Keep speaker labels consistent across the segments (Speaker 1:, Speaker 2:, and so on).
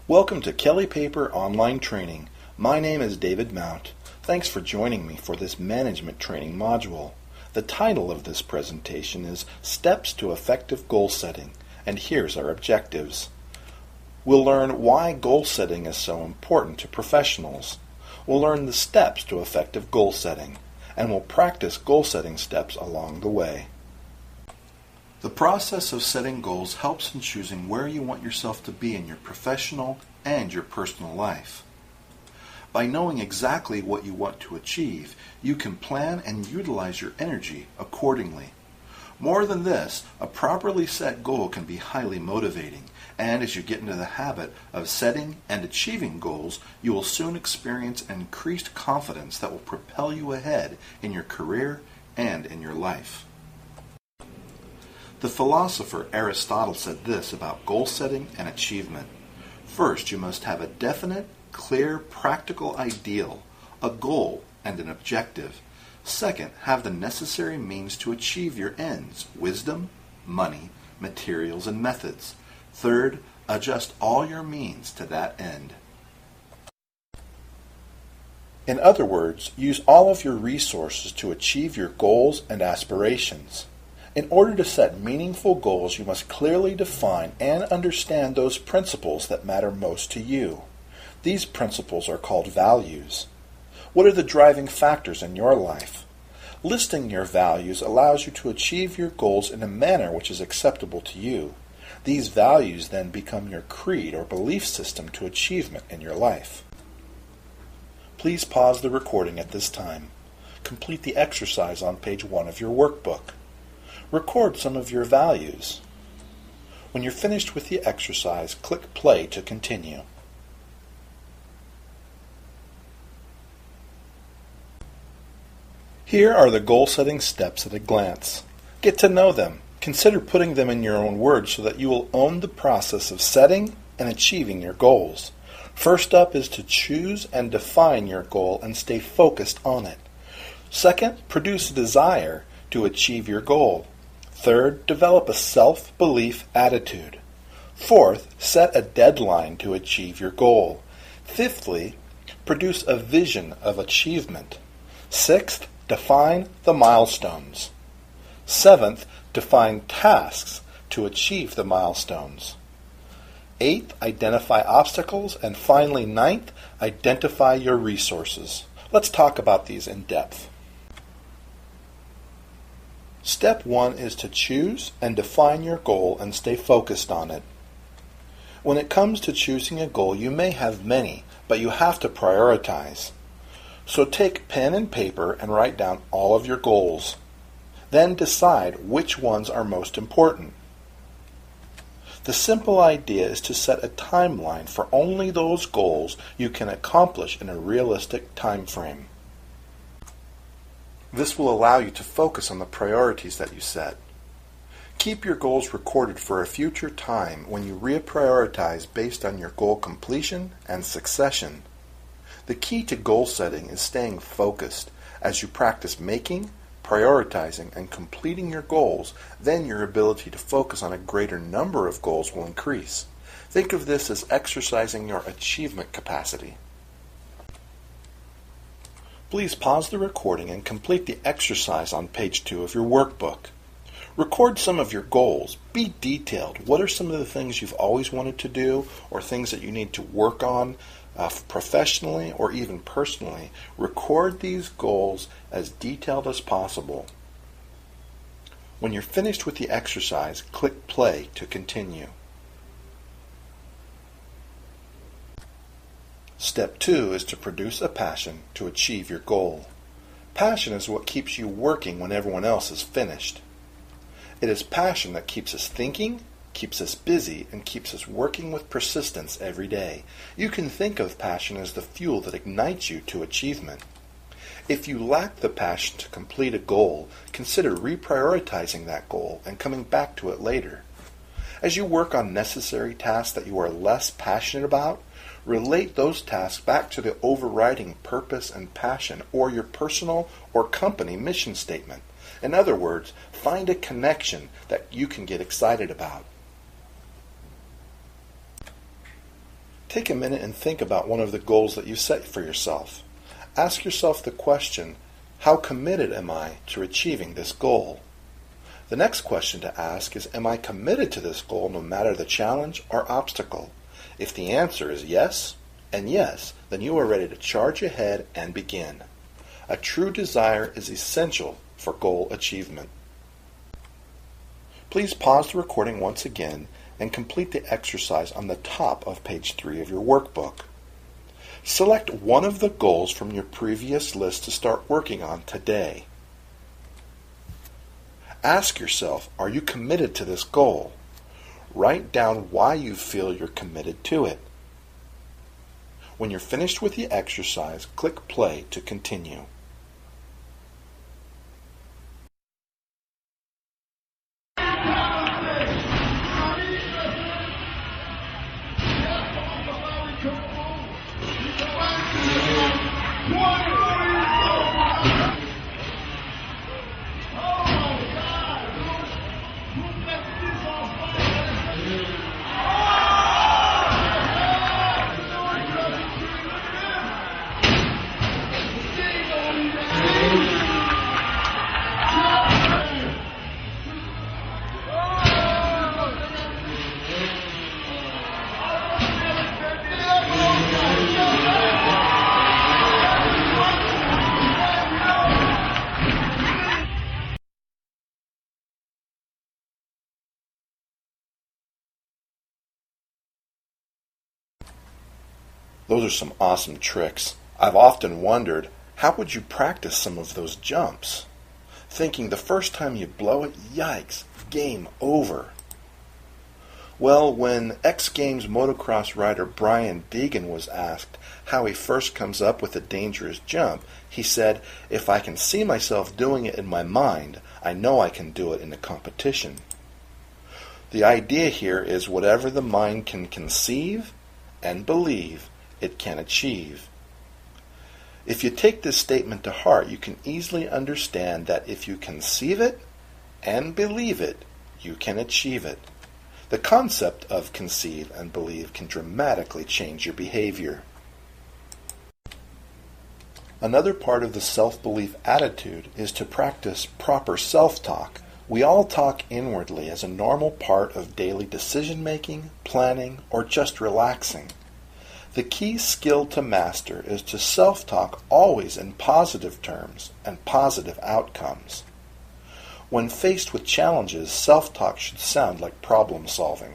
Speaker 1: Welcome to Kelly Paper Online Training. My name is David Mount. Thanks for joining me for this management training module. The title of this presentation is Steps to Effective Goal Setting, and here's our objectives. We'll learn why goal setting is so important to professionals. We'll learn the steps to effective goal setting, and we'll practice goal setting steps along the way. The process of setting goals helps in choosing where you want yourself to be in your professional and your personal life. By knowing exactly what you want to achieve, you can plan and utilize your energy accordingly. More than this, a properly set goal can be highly motivating, and as you get into the habit of setting and achieving goals, you will soon experience increased confidence that will propel you ahead in your career and in your life. The philosopher Aristotle said this about goal setting and achievement. First, you must have a definite, clear, practical ideal, a goal, and an objective. Second, have the necessary means to achieve your ends, wisdom, money, materials, and methods. Third, adjust all your means to that end. In other words, use all of your resources to achieve your goals and aspirations. In order to set meaningful goals, you must clearly define and understand those principles that matter most to you. These principles are called values. What are the driving factors in your life? Listing your values allows you to achieve your goals in a manner which is acceptable to you. These values then become your creed or belief system to achievement in your life. Please pause the recording at this time. Complete the exercise on page 1 of your workbook. Record some of your values. When you're finished with the exercise, click play to continue. Here are the goal-setting steps at a glance. Get to know them. Consider putting them in your own words so that you will own the process of setting and achieving your goals. First up is to choose and define your goal and stay focused on it. Second, produce a desire to achieve your goal. Third, develop a self-belief attitude. Fourth, set a deadline to achieve your goal. Fifthly, produce a vision of achievement. Sixth, define the milestones. Seventh, define tasks to achieve the milestones. Eighth, identify obstacles. And finally, ninth, identify your resources. Let's talk about these in depth. Step 1 is to choose and define your goal and stay focused on it. When it comes to choosing a goal, you may have many, but you have to prioritize. So take pen and paper and write down all of your goals. Then decide which ones are most important. The simple idea is to set a timeline for only those goals you can accomplish in a realistic time frame. This will allow you to focus on the priorities that you set. Keep your goals recorded for a future time when you reprioritize based on your goal completion and succession. The key to goal setting is staying focused. As you practice making, prioritizing, and completing your goals, then your ability to focus on a greater number of goals will increase. Think of this as exercising your achievement capacity. Please pause the recording and complete the exercise on page 2 of your workbook. Record some of your goals. Be detailed. What are some of the things you've always wanted to do or things that you need to work on professionally or even personally? Record these goals as detailed as possible. When you're finished with the exercise, click play to continue. Step 2 is to produce a passion to achieve your goal. Passion is what keeps you working when everyone else is finished. It is passion that keeps us thinking, keeps us busy, and keeps us working with persistence every day. You can think of passion as the fuel that ignites you to achievement. If you lack the passion to complete a goal, consider reprioritizing that goal and coming back to it later. As you work on necessary tasks that you are less passionate about, relate those tasks back to the overriding purpose and passion or your personal or company mission statement. In other words, find a connection that you can get excited about. Take a minute and think about one of the goals that you set for yourself. Ask yourself the question, how committed am I to achieving this goal? The next question to ask is, am I committed to this goal no matter the challenge or obstacle? If the answer is yes, and yes, then you are ready to charge ahead and begin. A true desire is essential for goal achievement. Please pause the recording once again and complete the exercise on the top of page 3 of your workbook. Select one of the goals from your previous list to start working on today. Ask yourself, are you committed to this goal? Write down why you feel you're committed to it. When you're finished with the exercise, click play to continue. Those are some awesome tricks. I've often wondered, how would you practice some of those jumps? Thinking the first time you blow it, yikes, game over. Well, when X Games motocross rider Brian Deegan was asked how he first comes up with a dangerous jump, he said, if I can see myself doing it in my mind, I know I can do it in a competition. The idea here is whatever the mind can conceive and believe, it can achieve. If you take this statement to heart, you can easily understand that if you conceive it and believe it, you can achieve it. The concept of conceive and believe can dramatically change your behavior. Another part of the self-belief attitude is to practice proper self-talk. We all talk inwardly as a normal part of daily decision-making, planning, or just relaxing. The key skill to master is to self-talk always in positive terms and positive outcomes. When faced with challenges, self-talk should sound like problem solving.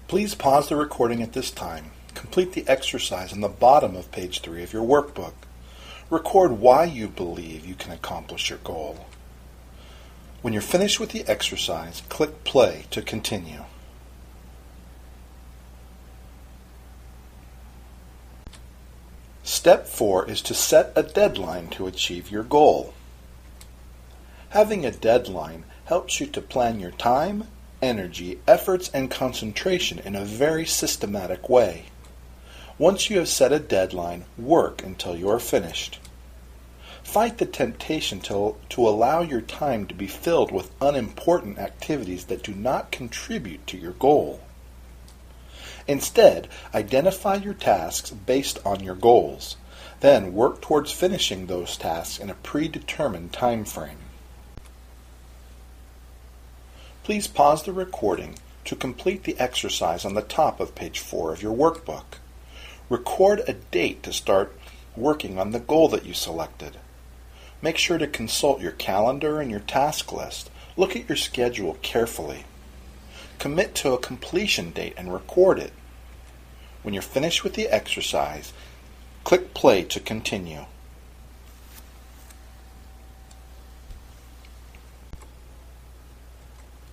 Speaker 1: Please pause the recording at this time. Complete the exercise on the bottom of page 3 of your workbook. Record why you believe you can accomplish your goal. When you're finished with the exercise, click play to continue. Step 4 is to set a deadline to achieve your goal. Having a deadline helps you to plan your time, energy, efforts, and concentration in a very systematic way. Once you have set a deadline, work until you are finished. Fight the temptation to allow your time to be filled with unimportant activities that do not contribute to your goal. Instead, identify your tasks based on your goals. Then work towards finishing those tasks in a predetermined time frame. Please pause the recording to complete the exercise on the top of page 4 of your workbook. Record a date to start working on the goal that you selected. Make sure to consult your calendar and your task list. Look at your schedule carefully. Commit to a completion date and record it. When you're finished with the exercise, click play to continue.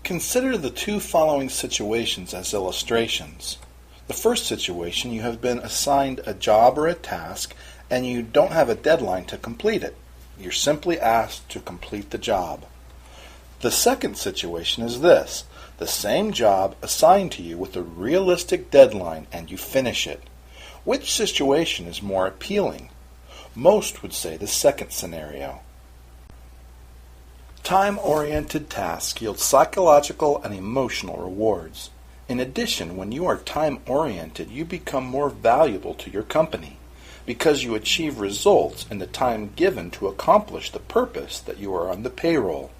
Speaker 1: Consider the two following situations as illustrations. The first situation, you have been assigned a job or a task and you don't have a deadline to complete it. You're simply asked to complete the job. The second situation is this: the same job assigned to you with a realistic deadline and you finish it. Which situation is more appealing? Most would say the second scenario. Time-oriented tasks yield psychological and emotional rewards. In addition, when you are time-oriented, you become more valuable to your company because you achieve results in the time given to accomplish the purpose that you are on the payroll.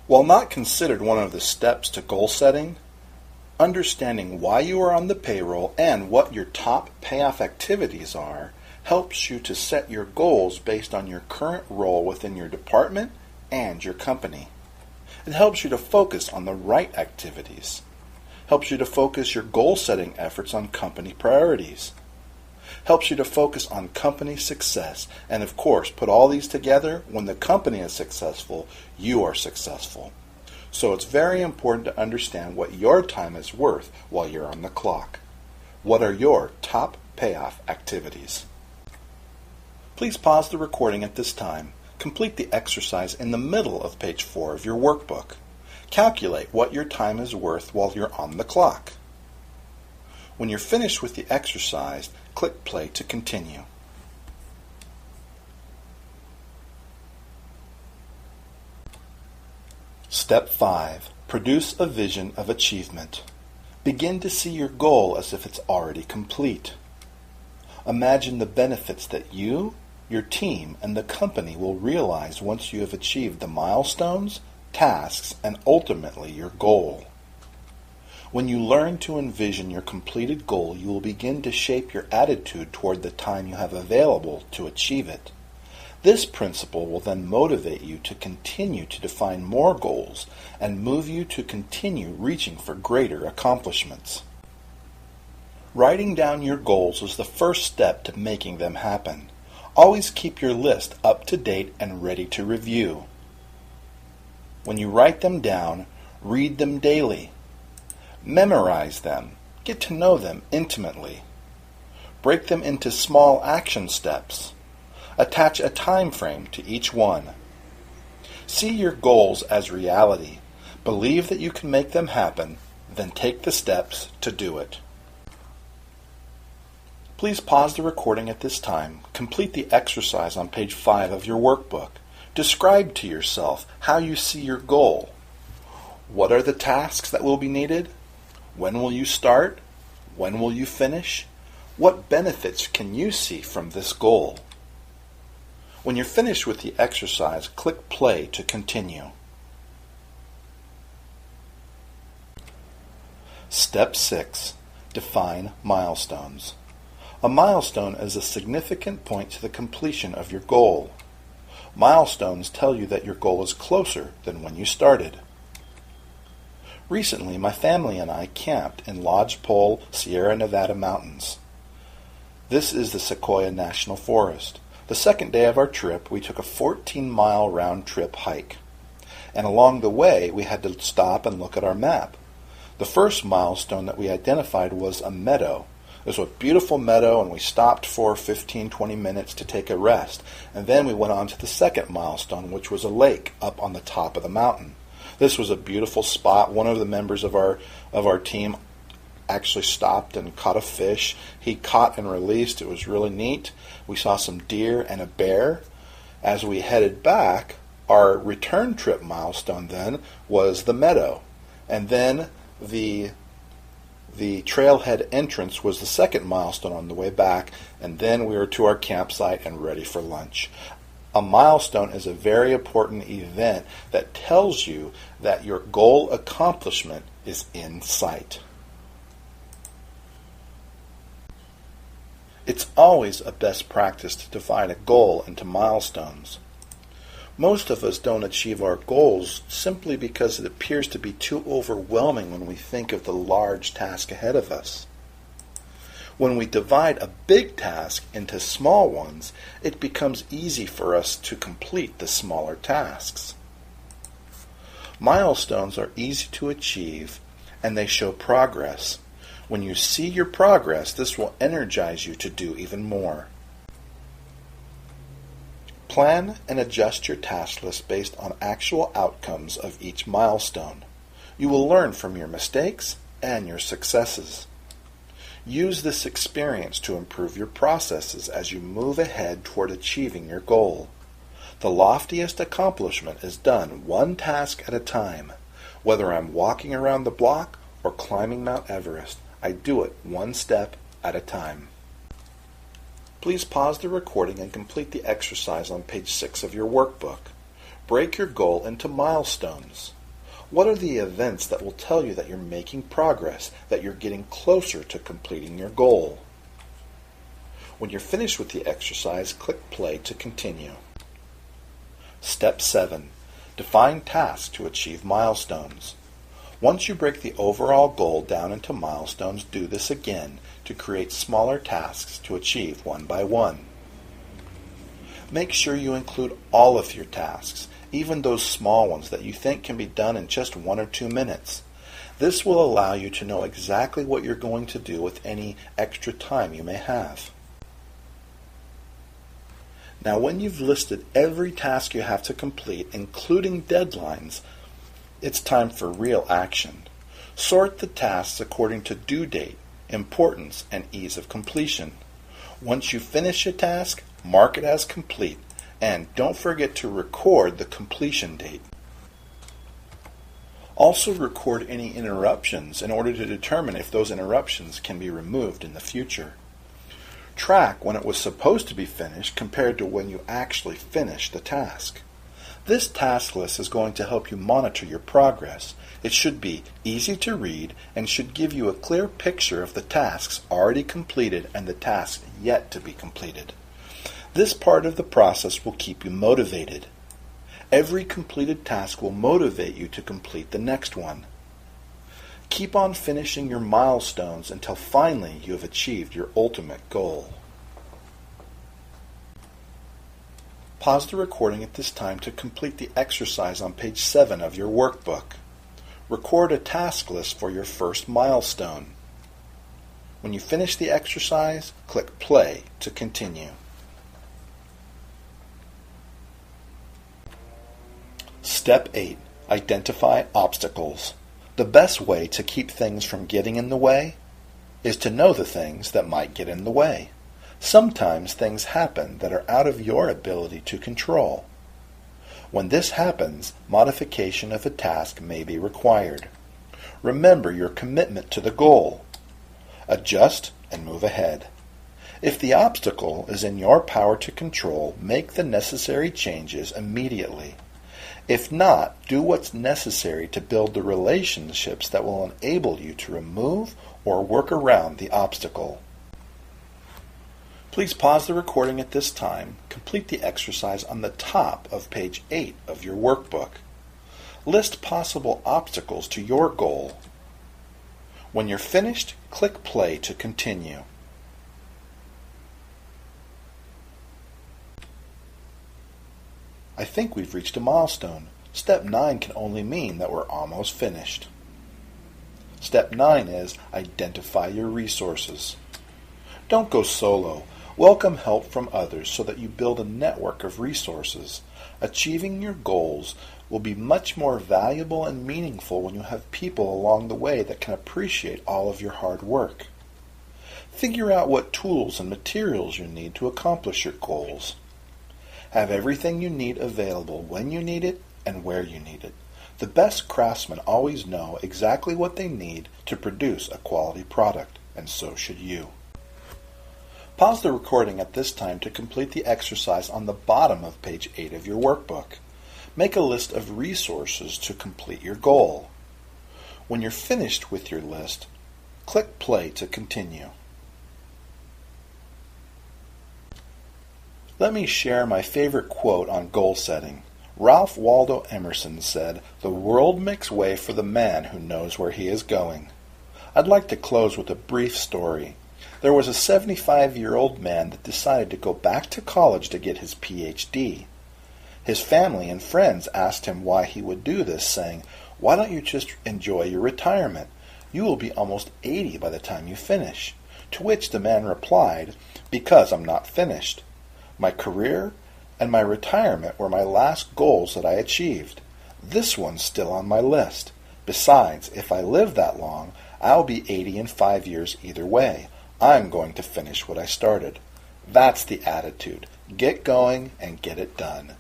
Speaker 1: While not considered one of the steps to goal setting, understanding why you are on the payroll and what your top payoff activities are helps you to set your goals based on your current role within your department and your company. It helps you to focus on the right activities, helps you to focus your goal-setting efforts on company priorities, helps you to focus on company success, and of course, put all these together, when the company is successful, you are successful. So it's very important to understand what your time is worth while you're on the clock. What are your top payoff activities? Please pause the recording at this time. Complete the exercise in the middle of page 4 of your workbook. Calculate what your time is worth while you're on the clock. When you're finished with the exercise, click play to continue. Step 5. Produce a vision of achievement. Begin to see your goal as if it's already complete. Imagine the benefits that you, your team, and the company will realize once you have achieved the milestones, tasks, and ultimately your goal. When you learn to envision your completed goal, you will begin to shape your attitude toward the time you have available to achieve it. This principle will then motivate you to continue to define more goals and move you to continue reaching for greater accomplishments. Writing down your goals is the first step to making them happen. Always keep your list up to date and ready to review. When you write them down, read them daily. Memorize them. Get to know them intimately. Break them into small action steps. Attach a time frame to each one. See your goals as reality. Believe that you can make them happen, then take the steps to do it. Please pause the recording at this time. Complete the exercise on page 5 of your workbook. Describe to yourself how you see your goal. What are the tasks that will be needed? When will you start? When will you finish? What benefits can you see from this goal? When you're finished with the exercise, click play to continue. Step 6. Define milestones. A milestone is a significant point to the completion of your goal. Milestones tell you that your goal is closer than when you started. Recently, my family and I camped in Lodgepole, Sierra Nevada mountains. This is the Sequoia National Forest. The second day of our trip, we took a 14-mile round-trip hike. And along the way, we had to stop and look at our map. The first milestone that we identified was a meadow. It was a beautiful meadow, and we stopped for 15-20 minutes to take a rest. And then we went on to the second milestone, which was a lake up on the top of the mountain. This was a beautiful spot. One of the members of our team actually stopped and caught a fish. He caught and released. It was really neat. We saw some deer and a bear. As we headed back, our return trip milestone then was the meadow. And then the trailhead entrance was the second milestone on the way back, and then we were to our campsite and ready for lunch. A milestone is a very important event that tells you that your goal accomplishment is in sight. It's always a best practice to divide a goal into milestones. Most of us don't achieve our goals simply because it appears to be too overwhelming when we think of the large task ahead of us. When we divide a big task into small ones, it becomes easy for us to complete the smaller tasks. Milestones are easy to achieve, and they show progress. When you see your progress, this will energize you to do even more. Plan and adjust your task list based on actual outcomes of each milestone. You will learn from your mistakes and your successes. Use this experience to improve your processes as you move ahead toward achieving your goal. The loftiest accomplishment is done one task at a time. Whether I'm walking around the block or climbing Mount Everest, I do it one step at a time. Please pause the recording and complete the exercise on page 6 of your workbook. Break your goal into milestones. What are the events that will tell you that you're making progress, that you're getting closer to completing your goal? When you're finished with the exercise, click play to continue. Step 7. Define tasks to achieve milestones. Once you break the overall goal down into milestones, do this again to create smaller tasks to achieve one by one. Make sure you include all of your tasks, even those small ones that you think can be done in just 1 or 2 minutes. This will allow you to know exactly what you're going to do with any extra time you may have. Now, when you've listed every task you have to complete, including deadlines, it's time for real action. Sort the tasks according to due date, importance, and ease of completion. Once you finish a task, mark it as complete, and don't forget to record the completion date. Also record any interruptions in order to determine if those interruptions can be removed in the future. Track when it was supposed to be finished compared to when you actually finished the task. This task list is going to help you monitor your progress. It should be easy to read and should give you a clear picture of the tasks already completed and the tasks yet to be completed. This part of the process will keep you motivated. Every completed task will motivate you to complete the next one. Keep on finishing your milestones until finally you have achieved your ultimate goal. Pause the recording at this time to complete the exercise on page 7 of your workbook. Record a task list for your first milestone. When you finish the exercise, click play to continue. Step 8. Identify obstacles. The best way to keep things from getting in the way is to know the things that might get in the way. Sometimes things happen that are out of your ability to control. When this happens, modification of a task may be required. Remember your commitment to the goal. Adjust and move ahead. If the obstacle is in your power to control, make the necessary changes immediately. If not, do what's necessary to build the relationships that will enable you to remove or work around the obstacle. Please pause the recording at this time. Complete the exercise on the top of page 8 of your workbook. List possible obstacles to your goal. When you're finished, click play to continue. I think we've reached a milestone. Step 9 can only mean that we're almost finished. Step 9 is identify your resources. Don't go solo. Welcome help from others so that you build a network of resources. Achieving your goals will be much more valuable and meaningful when you have people along the way that can appreciate all of your hard work. Figure out what tools and materials you need to accomplish your goals. Have everything you need available when you need it and where you need it. The best craftsmen always know exactly what they need to produce a quality product, and so should you. Pause the recording at this time to complete the exercise on the bottom of page 8 of your workbook. Make a list of resources to complete your goal. When you're finished with your list, click play to continue. Let me share my favorite quote on goal setting. Ralph Waldo Emerson said, "The world makes way for the man who knows where he is going." I'd like to close with a brief story. There was a 75-year-old man that decided to go back to college to get his PhD. His family and friends asked him why he would do this, saying, "Why don't you just enjoy your retirement? You will be almost 80 by the time you finish." To which the man replied, "Because I'm not finished. My career and my retirement were my last goals that I achieved. This one's still on my list. Besides, if I live that long, I'll be 80 in 5 years either way. I'm going to finish what I started." That's the attitude. Get going and get it done.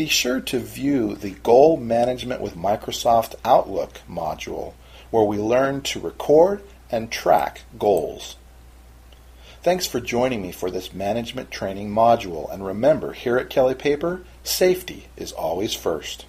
Speaker 1: Be sure to view the Goal Management with Microsoft Outlook module, where we learn to record and track goals. Thanks for joining me for this management training module, and remember, here at Kelly Paper, safety is always first.